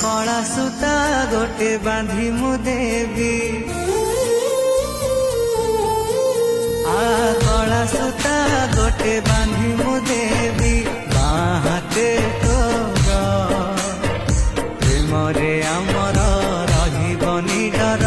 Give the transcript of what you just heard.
कला सूता गोटे बांधी मु देवी कला सूता गोटे बांधी मु देवी बाहाते तोर प्रेम रे आमर रहिबनि डर